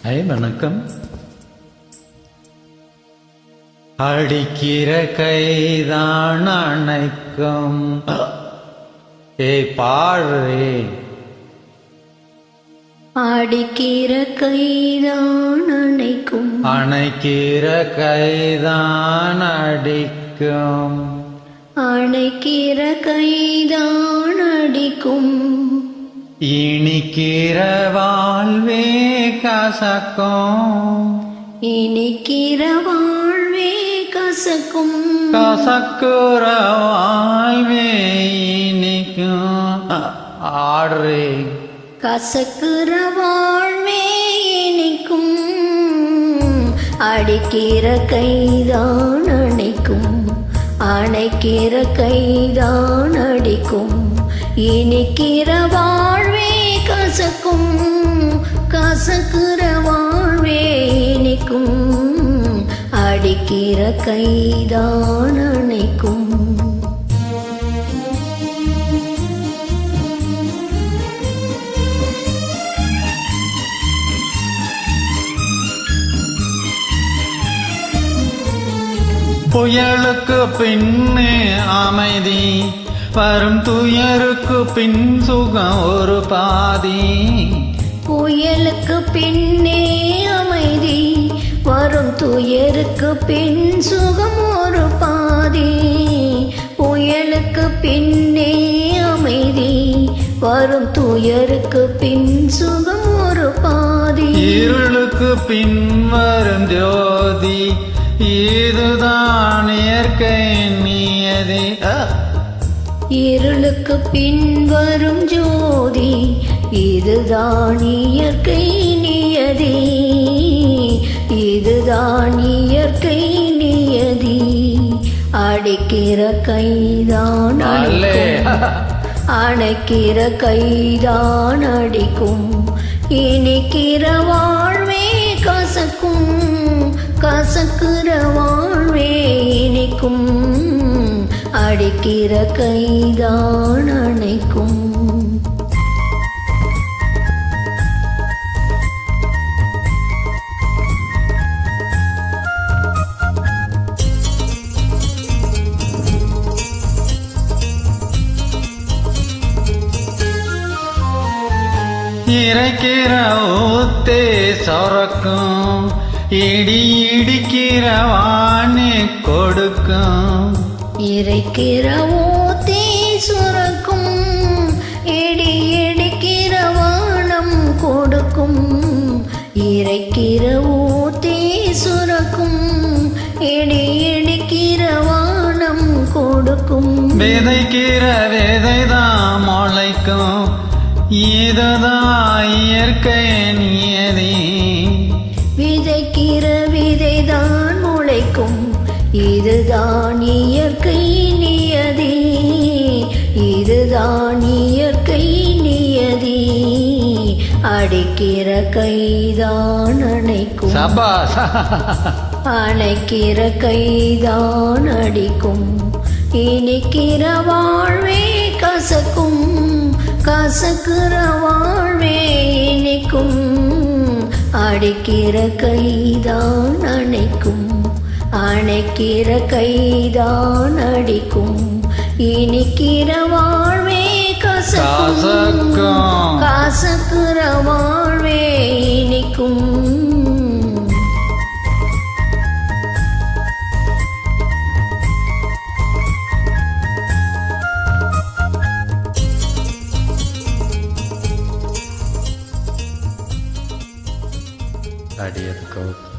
வணக்கம். அடிக்கிற கைதான் அணைக்கும். பாடுறே. அடிக்கிற கைதான் அணைக்கும். அணைக்கிற கைதான் அடிக்கும். அணைக்கிற கைதான் அடிக்கும். இனிக்கிற வாழ்வே கசக்கும். இனிக்கிற வாழ்வே கசக்கும். கசக்குற வாழ்வே இனிக்கும். ஆடுறே. கசக்குற வாழ்வே இனிக்கும். அடிக்கிற கைதான் அணைக்கும். அணைக்கிற கைதான் அடிக்கும். இனிக்கிற வாழ்வே கசக்கும். கசக்குற வாழ்வே இனிக்கும். அடிக்கிற கைதான் அணைக்கும். புயலுக்கு பின்னே அமைதி வரும், துயருக்கு பின் சுகம் ஒரு பாதி. புயலுக்கு பின்னே அமைதி வரும், துயருக்கு பின் சுகம் ஒரு பாதி. புயலுக்கு பின்னே அமைதி வரும், துயருக்கு பின் சுகம் ஒரு பாதி. இருளுக்கு பின் வரும் ஜோதி, இதுதான் இயற்கை நியதி. இருளுக்கு பின் வரும் ஜோதி, இதுதான் இயற்கை நியதி. இதுதான் இயற்கை நியதி. அடிக்கிற கைதான் அடிக்கும். அணைக்கிற கைதான் அடிக்கும். இனிக்கிற வாழ்வே கசக்கும். கசக்குற வாழ்வே இனிக்கும். அடிக்கிற கைதான் அணைக்கும். இறைக்கிற ஊத்தே சொரக்கும். இடி இடிக்கிற வாணி கொடுக்கும். இறைக்கிற ஊத்தே சுரக்கும். இடி இடிக்கிற வானம் கொடுக்கும். இறைக்கிற ஊத்தே சுரக்கும். இடி இடிக்கிற வானம் கொடுக்கும். விதைக்கிற விதைதான் முளைக்கும். இதுதான் இயற்கை நியதி. விதைக்கிற விதைதான் முளைக்கும். இதுதான் இயற்கை நியதி. இதுதான் இயற்கை நியதி. அடிக்கிற கைதான் அணைக்கும். சபாஸ். அணைக்கிற கைதான் அடிக்கும். இனிக்கிற வாழ்வே கசக்கும். கசக்குற வாழ்வே இனிக்கும். அடிக்கிற கைதான் அணைக்கும். அணைக்கிற கைதான் அடிக்கும். இனிக்கிற வாழ்வே கசக்கும். கசக்குற வாழ்வே இனிக்கும். அடியதுக்கோ